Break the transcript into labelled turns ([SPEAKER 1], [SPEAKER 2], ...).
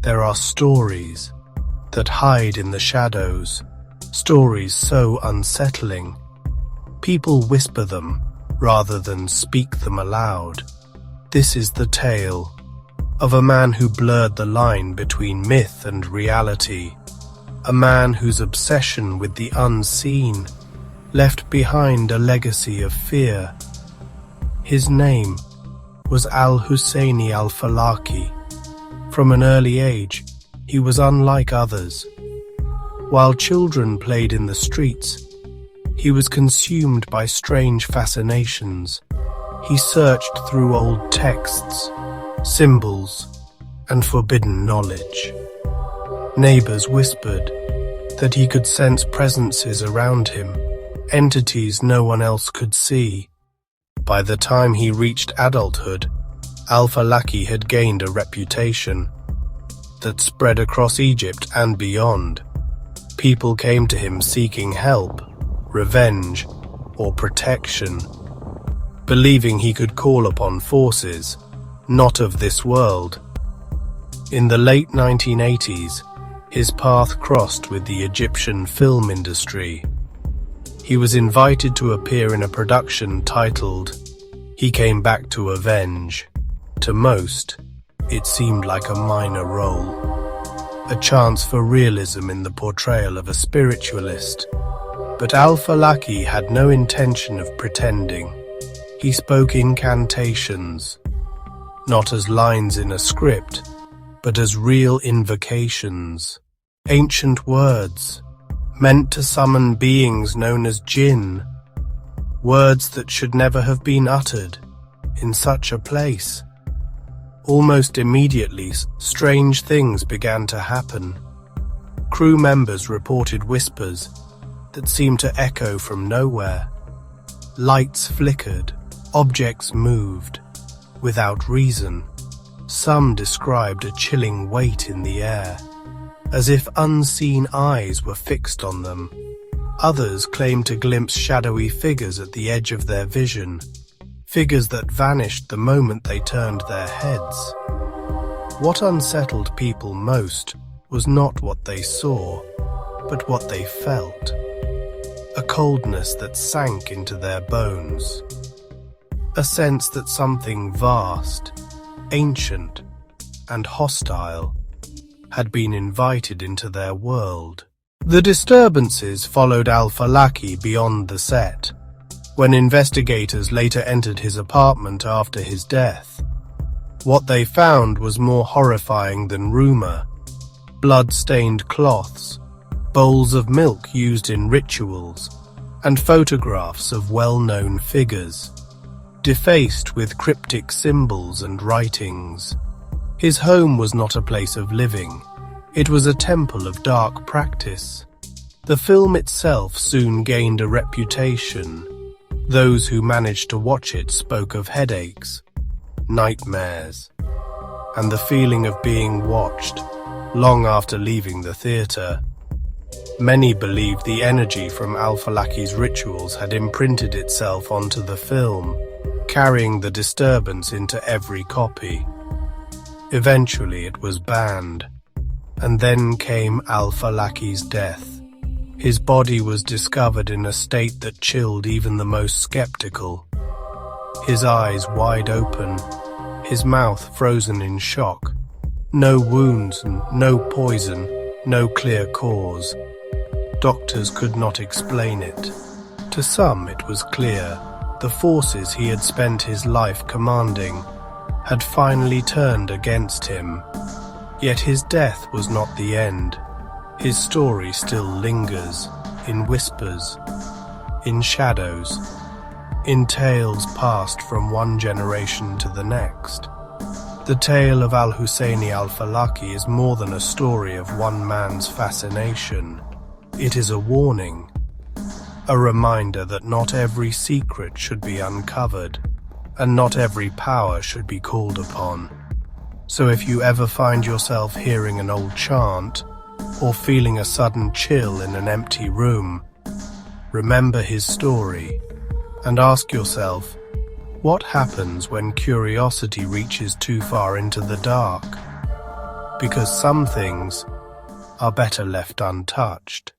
[SPEAKER 1] There are stories that hide in the shadows, stories so unsettling. People whisper them rather than speak them aloud. This is the tale of a man who blurred the line between myth and reality, a man whose obsession with the unseen left behind a legacy of fear. His name was Al-Husseini Al-Falaki. From an early age, he was unlike others. While children played in the streets, he was consumed by strange fascinations. He searched through old texts, symbols, and forbidden knowledge. Neighbors whispered that he could sense presences around him, entities no one else could see. By the time he reached adulthood, Al-Falaki had gained a reputation that spread across Egypt and beyond. People came to him seeking help, revenge, or protection, believing he could call upon forces not of this world. In the late 1980s, his path crossed with the Egyptian film industry. He was invited to appear in a production titled "He Came Back to Avenge." To most, it seemed like a minor role, a chance for realism in the portrayal of a spiritualist. But Al-Falaki had no intention of pretending. He spoke incantations, not as lines in a script, but as real invocations, ancient words meant to summon beings known as jinn, words that should never have been uttered in such a place. Almost immediately, strange things began to happen. Crew members reported whispers that seemed to echo from nowhere. Lights flickered, objects moved, without reason. Some described a chilling weight in the air, as if unseen eyes were fixed on them. Others claimed to glimpse shadowy figures at the edge of their vision, figures that vanished the moment they turned their heads. What unsettled people most was not what they saw, but what they felt. A coldness that sank into their bones. A sense that something vast, ancient, and hostile had been invited into their world. The disturbances followed Al-Falaki beyond the set. When investigators later entered his apartment after his death, what they found was more horrifying than rumor. Blood-stained cloths, bowls of milk used in rituals, and photographs of well-known figures, defaced with cryptic symbols and writings. His home was not a place of living. It was a temple of dark practice. The film itself soon gained a reputation. Those who managed to watch it spoke of headaches, nightmares, and the feeling of being watched long after leaving the theater. Many believed the energy from Al-Falaki's rituals had imprinted itself onto the film, carrying the disturbance into every copy. Eventually it was banned, and then came Al-Falaki's death. His body was discovered in a state that chilled even the most skeptical. His eyes wide open, his mouth frozen in shock. No wounds, no poison, no clear cause. Doctors could not explain it. To some it was clear. The forces he had spent his life commanding had finally turned against him. Yet his death was not the end. His story still lingers, in whispers, in shadows, in tales passed from one generation to the next. The tale of Al-Husseini Al-Falaki is more than a story of one man's fascination. It is a warning, a reminder that not every secret should be uncovered, and not every power should be called upon. So if you ever find yourself hearing an old chant, or feeling a sudden chill in an empty room, remember his story, and ask yourself, what happens when curiosity reaches too far into the dark? because some things are better left untouched.